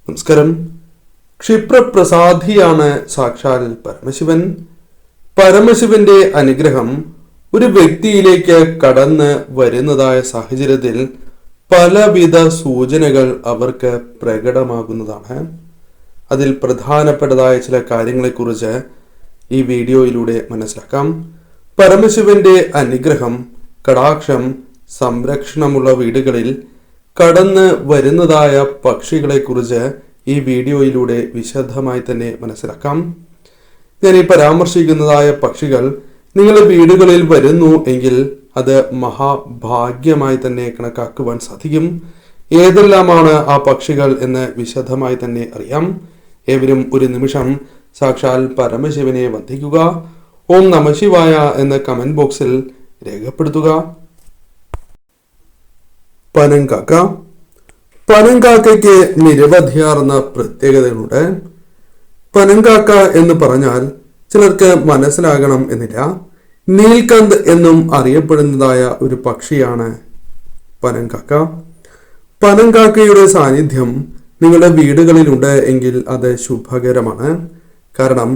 നമസ്കാരം. ക്ഷിപ്രപ്രസാദിയാണ് സാക്ഷാൽ പരമശിവൻ. പരമശിവന്റെ അനുഗ്രഹം ഒരു വ്യക്തിയിലേക്ക് കടന്ന് വരുന്നതായ സാഹചര്യത്തിൽ പലവിധ സൂചനകൾ അവർക്ക് പ്രകടമാകുന്നതാണ്. അതിൽ പ്രധാനപ്പെട്ടതായ ചില കാര്യങ്ങളെക്കുറിച്ച് ഈ വീഡിയോയിലൂടെ മനസ്സിലാക്കാം. പരമശിവന്റെ അനുഗ്രഹം, കടാക്ഷം, സംരക്ഷണമുള്ള വീടുകളിൽ കടന്ന് വരുന്നതായ പക്ഷികളെ കുറിച്ച് ഈ വീഡിയോയിലൂടെ വിശദമായി തന്നെ മനസ്സിലാക്കാം. ഞാൻ ഈ പരാമർശിക്കുന്നതായ പക്ഷികൾ നിങ്ങളുടെ വീടുകളിൽ വരുന്നു എങ്കിൽ അത് മഹാഭാഗ്യമായി തന്നെ കണക്കാക്കുവാൻ സാധിക്കും. ഏതെല്ലാമാണ് ആ പക്ഷികൾ എന്ന് വിശദമായി തന്നെ അറിയാം. ഏവരും ഒരു നിമിഷം സാക്ഷാൽ പരമശിവനെ വന്ദിക്കുക. ഓം നമഃശിവായ എന്ന് കമന്റ് ബോക്സിൽ രേഖപ്പെടുത്തുക. പനങ്കാക്ക. പനങ്കാക്കയ്ക്ക് നിരവധിയാർന്ന പ്രത്യേകതകളുണ്ട്. പനങ്കാക്ക എന്ന് പറഞ്ഞാൽ ചിലർക്ക് മനസ്സിലാകണം എന്നില്ല. നീൽകന്ത് എന്നും അറിയപ്പെടുന്നതായ ഒരു പക്ഷിയാണ് പനങ്കാക്ക. പനങ്കാക്കയുടെ സാന്നിധ്യം നിങ്ങളുടെ വീടുകളിലുണ്ട് എങ്കിൽ അത് ശുഭകരമാണ്. കാരണം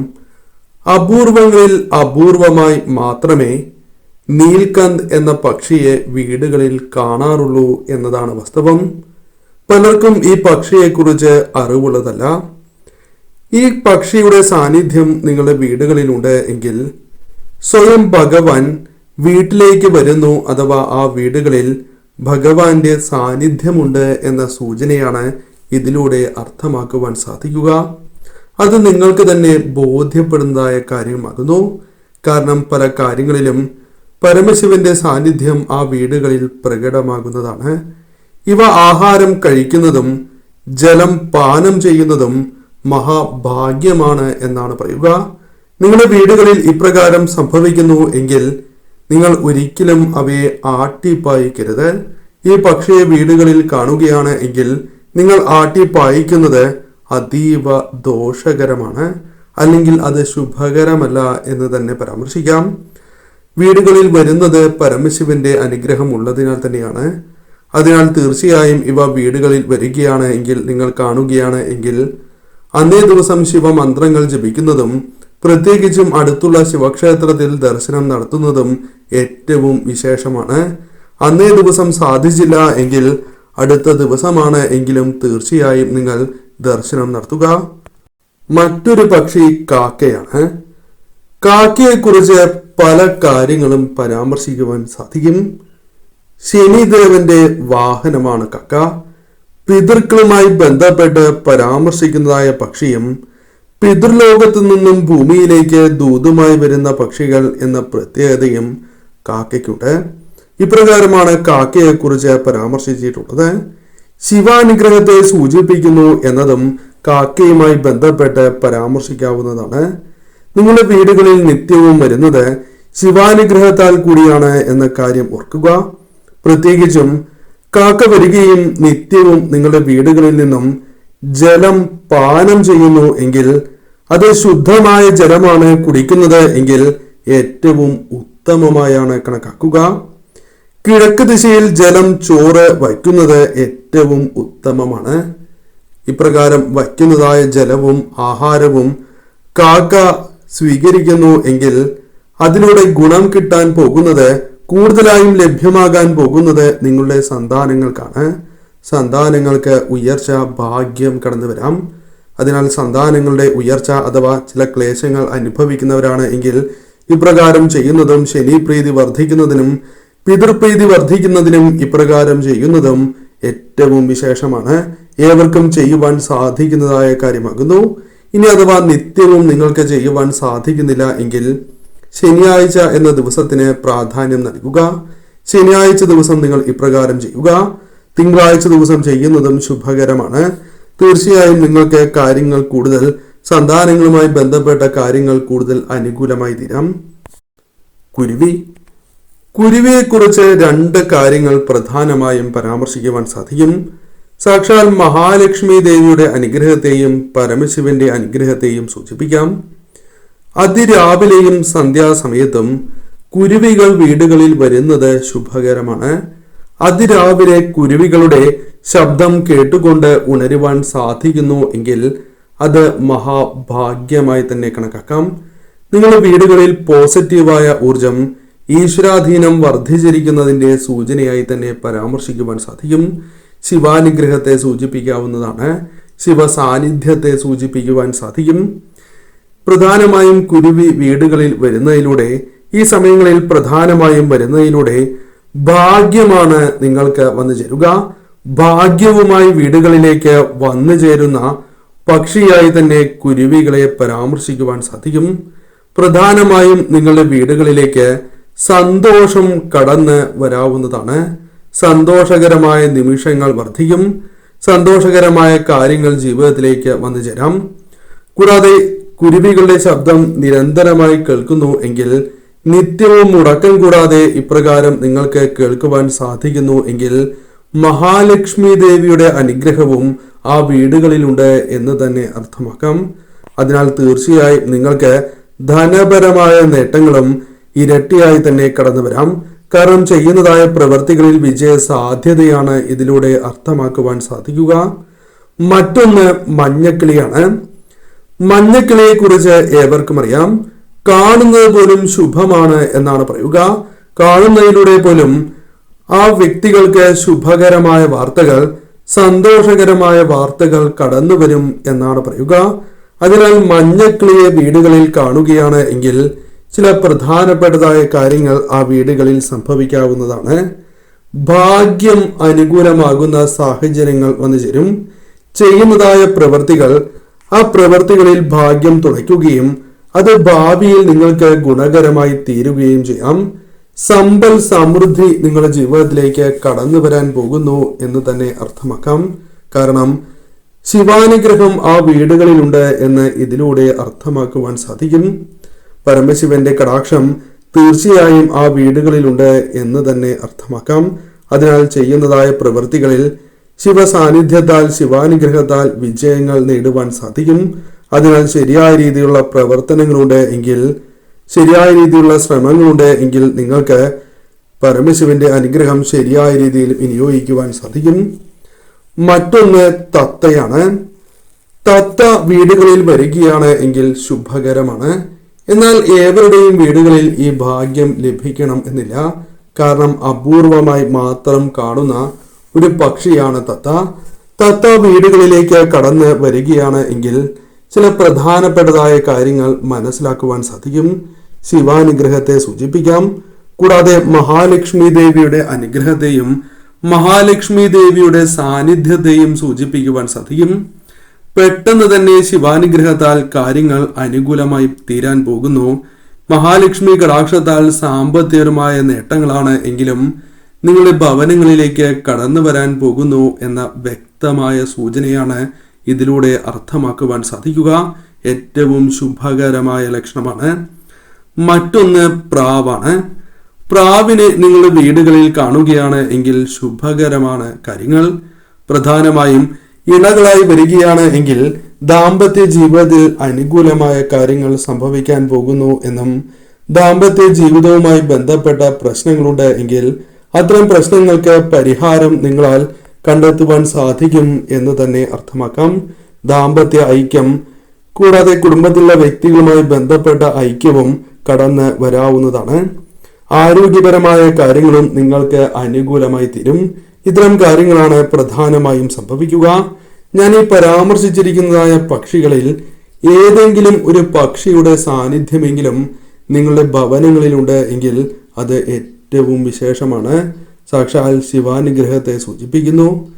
അപൂർവങ്ങളിൽ അപൂർവമായി മാത്രമേ നീൽകന്ത് എന്ന പക്ഷിയെ വീടുകളിൽ കാണാറുള്ളൂ എന്നതാണ് വാസ്തവം. പലർക്കും ഈ പക്ഷിയെക്കുറിച്ച് അറിവുള്ളതല്ല. ഈ പക്ഷിയുടെ സാന്നിധ്യം നിങ്ങളുടെ വീടുകളിലുണ്ട് എങ്കിൽ സ്വയം ഭഗവാൻ വീട്ടിലേക്ക് വരുന്നു, അഥവാ ആ വീടുകളിൽ ഭഗവാന്റെ സാന്നിധ്യമുണ്ട് എന്ന സൂചനയാണ് ഇതിലൂടെ അർത്ഥമാക്കുവാൻ സാധിക്കുക. അത് നിങ്ങൾക്ക് തന്നെ ബോധ്യപ്പെടുന്നതായ കാര്യമാകുന്നു. കാരണം പല കാര്യങ്ങളിലും പരമശിവന്റെ സാന്നിധ്യം ആ വീടുകളിൽ പ്രകടമാകുന്നതാണ്. ഇവ ആഹാരം കഴിക്കുന്നതും ജലം പാനം ചെയ്യുന്നതും മഹാഭാഗ്യമാണ് എന്നാണ് പറയുക. നിങ്ങളുടെ വീടുകളിൽ ഇപ്രകാരം സംഭവിക്കുന്നു എങ്കിൽ നിങ്ങൾ ഒരിക്കലും അവയെ ആട്ടിപ്പായിക്കരുത്. ഈ പക്ഷിയെ വീടുകളിൽ കാണുകയാണ് എങ്കിൽ നിങ്ങൾ ആട്ടിപ്പായിക്കുന്നത് അതീവ ദോഷകരമാണ്, അല്ലെങ്കിൽ അത് ശുഭകരമല്ല എന്ന് തന്നെ പരാമർശിക്കാം. വീടുകളിൽ വരുന്നത് പരമശിവന്റെ അനുഗ്രഹം ഉള്ളതിനാൽ തന്നെയാണ്. അതിനാൽ തീർച്ചയായും ഇവ വീടുകളിൽ വരികയാണ് എങ്കിൽ, നിങ്ങൾ കാണുകയാണ് എങ്കിൽ അന്നേ ദിവസം ശിവമന്ത്രങ്ങൾ ജപിക്കുന്നതും പ്രത്യേകിച്ചും അടുത്തുള്ള ശിവക്ഷേത്രത്തിൽ ദർശനം നടത്തുന്നതും ഏറ്റവും വിശേഷമാണ്. അന്നേ ദിവസം സാധിച്ചില്ല എങ്കിൽ അടുത്ത ദിവസമാണ് എങ്കിലും തീർച്ചയായും നിങ്ങൾ ദർശനം നടത്തുക. മറ്റൊരു പക്ഷി കാക്കയാണ്. കാക്കയെക്കുറിച്ച് പല കാര്യങ്ങളും പരാമർശിക്കുവാൻ സാധിക്കും. ശനിദേവന്റെ വാഹനമാണ് കാക്ക. പിതൃക്കളുമായി ബന്ധപ്പെട്ട് പരാമർശിക്കുന്നതായ പക്ഷിയും പിതൃലോകത്തു നിന്നും ഭൂമിയിലേക്ക് ദൂതുമായി വരുന്ന പക്ഷികൾ എന്ന പ്രത്യേകതയും കാക്കയ്ക്കുണ്ട്. ഇപ്രകാരമാണ് കാക്കയെക്കുറിച്ച് പരാമർശിച്ചിട്ടുള്ളത്. ശിവാനുഗ്രഹത്തെ സൂചിപ്പിക്കുന്നു എന്നതും കാക്കയുമായി ബന്ധപ്പെട്ട് പരാമർശിക്കാവുന്നതാണ്. നിങ്ങളുടെ വീടുകളിൽ നിത്യവും വരുന്നത് ശിവാനുഗ്രഹത്താൽ കൂടിയാണ് എന്ന കാര്യം ഓർക്കുക. പ്രത്യേകിച്ചും കാക്ക വരികയും നിത്യവും നിങ്ങളുടെ വീടുകളിൽ നിന്നും ജലം പാനം ചെയ്യുന്നു എങ്കിൽ, അത് ശുദ്ധമായ ജലമാണ് കുടിക്കുന്നത് എങ്കിൽ ഏറ്റവും ഉത്തമമായാണ് കണക്കാക്കുക. കിഴക്ക് ദിശയിൽ ജലം ചോറ് വയ്ക്കുന്നത് ഏറ്റവും ഉത്തമമാണ്. ഇപ്രകാരം വയ്ക്കുന്നതായ ജലവും ആഹാരവും കാക്ക സ്വീകരിക്കുന്നു എങ്കിൽ അതിലൂടെ ഗുണം കിട്ടാൻ പോകുന്നത്, കൂടുതലായും ലഭ്യമാകാൻ പോകുന്നത് നിങ്ങളുടെ സന്താനങ്ങൾക്കാണ്. സന്താനങ്ങൾക്ക് ഉയർച്ച, ഭാഗ്യം കടന്നു വരാം. അതിനാൽ സന്താനങ്ങളുടെ ഉയർച്ച അഥവാ ചില ക്ലേശങ്ങൾ അനുഭവിക്കുന്നവരാണ് എങ്കിൽ ഇപ്രകാരം ചെയ്യുന്നതും ശനിപ്രീതി വർദ്ധിക്കുന്നതിനും പിതൃപ്രീതി വർദ്ധിക്കുന്നതിനും ഇപ്രകാരം ചെയ്യുന്നതും ഏറ്റവും വിശേഷമാണ്. ഏവർക്കും ചെയ്യുവാൻ സാധിക്കുന്നതായ കാര്യമാകുന്നു. ഇനി അഥവാ നിത്യവും നിങ്ങൾക്ക് ചെയ്യുവാൻ സാധിക്കുന്നില്ല എങ്കിൽ ശനിയാഴ്ച എന്ന ദിവസത്തിന് പ്രാധാന്യം നൽകുക. ശനിയാഴ്ച ദിവസം നിങ്ങൾ ഇപ്രകാരം ചെയ്യുക. തിങ്കളാഴ്ച ദിവസം ചെയ്യുന്നതും ശുഭകരമാണ്. തീർച്ചയായും നിങ്ങൾക്ക് കാര്യങ്ങൾ കൂടുതൽ, സന്താനങ്ങളുമായി ബന്ധപ്പെട്ട കാര്യങ്ങൾ കൂടുതൽ അനുകൂലമായി തീരാം. കുരുവി. കുരുവിയെക്കുറിച്ച് രണ്ട് കാര്യങ്ങൾ പ്രധാനമായും പരാമർശിക്കുവാൻ സാധിക്കും. സാക്ഷാൽ മഹാലക്ഷ്മി ദേവിയുടെ അനുഗ്രഹത്തെയും പരമശിവന്റെ അനുഗ്രഹത്തെയും സൂചിപ്പിക്കാം. അതിരാവിലെയും സന്ധ്യാസമയത്തും കുരുവികൾ വീടുകളിൽ വരുന്നത് ശുഭകരമാണ്. അതിരാവിലെ കുരുവികളുടെ ശബ്ദം കേട്ടുകൊണ്ട് ഉണരുവാൻ സാധിക്കുന്നു എങ്കിൽ അത് മഹാഭാഗ്യമായി തന്നെ കണക്കാക്കാം. നിങ്ങളുടെ വീടുകളിൽ പോസിറ്റീവായ ഊർജം, ഈശ്വരാധീനം വർദ്ധിച്ചിരിക്കുന്നതിന്റെ സൂചനയായി തന്നെ പരാമർശിക്കുവാൻ സാധിക്കും. ശിവാനുഗ്രഹത്തെ സൂചിപ്പിക്കാവുന്നതാണ്, ശിവ സാന്നിധ്യത്തെ സൂചിപ്പിക്കുവാൻ സാധിക്കും. പ്രധാനമായും കുരുവി വീടുകളിൽ വരുന്നതിലൂടെ, ഈ സമയങ്ങളിൽ പ്രധാനമായും വരുന്നതിലൂടെ ഭാഗ്യമാണ് നിങ്ങൾക്ക് വന്നു ചേരുക. ഭാഗ്യവുമായി വീടുകളിലേക്ക് വന്നു ചേരുന്ന പക്ഷിയായി തന്നെ കുരുവികളെ പരാമർശിക്കുവാൻ സാധിക്കും. പ്രധാനമായും നിങ്ങളുടെ വീടുകളിലേക്ക് സന്തോഷം കടന്ന് വരാവുന്നതാണ്. സന്തോഷകരമായ നിമിഷങ്ങൾ വർദ്ധിക്കും. സന്തോഷകരമായ കാര്യങ്ങൾ ജീവിതത്തിലേക്ക് വന്നു ചേരാം. കൂടാതെ കുരുവികളുടെ ശബ്ദം നിരന്തരമായി കേൾക്കുന്നു എങ്കിൽ, നിത്യവും മുടക്കം കൂടാതെ ഇപ്രകാരം നിങ്ങൾക്ക് കേൾക്കുവാൻ സാധിക്കുന്നു എങ്കിൽ മഹാലക്ഷ്മി ദേവിയുടെ അനുഗ്രഹവും ആ വീടുകളിലുണ്ട് എന്ന് തന്നെ അർത്ഥമാക്കാം. അതിനാൽ തീർച്ചയായും നിങ്ങൾക്ക് ധനപരമായ നേട്ടങ്ങളും ഇരട്ടിയായി തന്നെ കടന്നു വരാം. കാരണം ചെയ്യുന്നതായ പ്രവൃത്തികളിൽ വിജയ സാധ്യതയാണ് ഇതിലൂടെ അർത്ഥമാക്കുവാൻ സാധിക്കുക. മറ്റൊന്ന് മഞ്ഞക്കിളിയാണ്. മഞ്ഞക്കിളിയെ കുറിച്ച് ഏവർക്കും അറിയാം. കാണുന്നത് പോലും ശുഭമാണ് എന്നാണ് പറയുക. കാണുന്നതിലൂടെ പോലും ആ വ്യക്തികൾക്ക് ശുഭകരമായ വാർത്തകൾ, സന്തോഷകരമായ വാർത്തകൾ കടന്നു വരും എന്നാണ് പറയുക. അതിനാൽ മഞ്ഞക്കിളിയെ വീടുകളിൽ കാണുകയാണ് എങ്കിൽ ചില പ്രധാനപ്പെട്ടതായ കാര്യങ്ങൾ ആ വീടുകളിൽ സംഭവിക്കാവുന്നതാണ്. ഭാഗ്യം അനുകൂലമാകുന്ന സാഹചര്യങ്ങൾ വന്നു ചേരും. ചെയ്യുന്നതായ പ്രവൃത്തികൾ, ആ പ്രവൃത്തികളിൽ ഭാഗ്യം തുണയ്ക്കുകയും അത് ഭാവിയിൽ നിങ്ങൾക്ക് ഗുണകരമായി തീരുകയും ചെയ്യാം. സമ്പൽ സമൃദ്ധി നിങ്ങളുടെ ജീവിതത്തിലേക്ക് കടന്നു വരാൻ പോകുന്നു എന്ന് തന്നെ അർത്ഥമാക്കാം. കാരണം ശിവാനുഗ്രഹം ആ വീടുകളിലുണ്ട് എന്ന് ഇതിലൂടെ അർത്ഥമാക്കുവാൻ സാധിക്കും. പരമശിവന്റെ കടാക്ഷം തീർച്ചയായും ആ വീടുകളിലുണ്ട് എന്ന് തന്നെ അർത്ഥമാക്കാം. അതിനാൽ ചെയ്യുന്നതായ പ്രവൃത്തികളിൽ ശിവ സാന്നിധ്യത്താൽ, ശിവാനുഗ്രഹത്താൽ വിജയങ്ങൾ നേടുവാൻ സാധിക്കും. അതിനാൽ ശരിയായ രീതിയിലുള്ള പ്രവർത്തനങ്ങളുണ്ട് എങ്കിൽ, ശരിയായ രീതിയിലുള്ള ശ്രമങ്ങളുണ്ട് എങ്കിൽ നിങ്ങൾക്ക് പരമശിവന്റെ അനുഗ്രഹം ശരിയായ രീതിയിൽ വിനിയോഗിക്കുവാൻ സാധിക്കും. മറ്റൊന്ന് തത്തയാണ്. തത്ത വീടുകളിൽ വരികയാണ് എങ്കിൽ ശുഭകരമാണ്. എന്നാൽ ഏവരുടെയും വീടുകളിൽ ഈ ഭാഗ്യം ലഭിക്കണം എന്നില്ല. കാരണം അപൂർവമായി മാത്രം കാണുന്ന ഒരു പക്ഷിയാണ് തത്ത. തത്ത വീടുകളിലേക്ക് കടന്ന് വരികയാണ് എങ്കിൽ ചില പ്രധാനപ്പെട്ടതായ കാര്യങ്ങൾ മനസ്സിലാക്കുവാൻ സാധിക്കും. ശിവാനുഗ്രഹത്തെ സൂചിപ്പിക്കാം. കൂടാതെ മഹാലക്ഷ്മി ദേവിയുടെ അനുഗ്രഹത്തെയും മഹാലക്ഷ്മി ദേവിയുടെ സാന്നിധ്യത്തെയും സൂചിപ്പിക്കുവാൻ സാധിക്കും. പെട്ടെന്ന് തന്നെ ശിവാനുഗ്രഹത്താൽ കാര്യങ്ങൾ അനുകൂലമായി തീരാൻ പോകുന്നു. മഹാലക്ഷ്മി കടാക്ഷത്താൽ സാമ്പത്തികമായ നേട്ടങ്ങളാണ് എങ്കിലും നിങ്ങളുടെ ഭവനങ്ങളിലേക്ക് കടന്നു വരാൻ പോകുന്നു എന്ന വ്യക്തമായ സൂചനയാണ് ഇതിലൂടെ അർത്ഥമാക്കുവാൻ സാധിക്കുക. ഏറ്റവും ശുഭകരമായ ലക്ഷണമാണ്. മറ്റൊന്ന് പ്രാവാണ്. പ്രാവിനെ നിങ്ങളുടെ വീടുകളിൽ കാണുകയാണ് എങ്കിൽ ശുഭകരമാണ് കാര്യങ്ങൾ. പ്രധാനമായും ഇണകളായി വരികയാണ് എങ്കിൽ ദാമ്പത്യ ജീവിതത്തിൽ അനുകൂലമായ കാര്യങ്ങൾ സംഭവിക്കാൻ പോകുന്നു എന്നും, ദാമ്പത്യ ജീവിതവുമായി ബന്ധപ്പെട്ട പ്രശ്നങ്ങളുണ്ട് എങ്കിൽ അത്തരം പ്രശ്നങ്ങൾക്ക് പരിഹാരം നിങ്ങളാൽ കണ്ടെത്തുവാൻ സാധിക്കും എന്ന് തന്നെ അർത്ഥമാക്കാം. ദാമ്പത്യ ഐക്യം, കൂടാതെ കുടുംബത്തിലുള്ള വ്യക്തികളുമായി ബന്ധപ്പെട്ട ഐക്യവും കടന്ന് വരാവുന്നതാണ്. ആരോഗ്യപരമായ കാര്യങ്ങളും നിങ്ങൾക്ക് അനുകൂലമായി തീരും. ഇത്തരം കാര്യങ്ങളാണ് പ്രധാനമായും സംഭവിക്കുക. ഞാൻ ഈ പരാമർശിച്ചിരിക്കുന്നതായ പക്ഷികളിൽ ഏതെങ്കിലും ഒരു പക്ഷിയുടെ സാന്നിധ്യമെങ്കിലും നിങ്ങളുടെ ഭവനങ്ങളിലുണ്ട് എങ്കിൽ അത് ഏറ്റവും വിശേഷമാണ്. സാക്ഷാൽ ശിവാനുഗ്രഹത്തെ സൂചിപ്പിക്കുന്നു.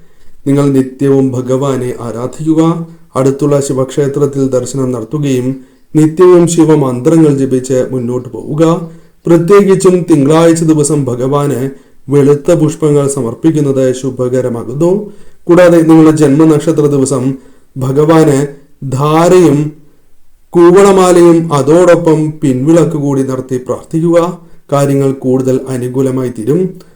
നിങ്ങൾ നിത്യവും ഭഗവാനെ ആരാധിക്കുക. അടുത്തുള്ള ശിവക്ഷേത്രത്തിൽ ദർശനം നടത്തുകയും നിത്യവും ശിവമന്ത്രങ്ങൾ ജപിച്ച് മുന്നോട്ട് പോവുക. പ്രത്യേകിച്ചും തിങ്കളാഴ്ച ദിവസം ഭഗവാന് വെളുത്ത പുഷ്പങ്ങൾ സമർപ്പിക്കുന്നത് ശുഭകരമാകുന്നു. കൂടാതെ നിങ്ങളുടെ ജന്മനക്ഷത്ര ദിവസം ഭഗവാന് ധാരയും കൂവളമാലയും അതോടൊപ്പം പിൻവിളക്ക് കൂടി നടത്തി പ്രാർത്ഥിക്കുക. കാര്യങ്ങൾ കൂടുതൽ അനുകൂലമായി തീരും.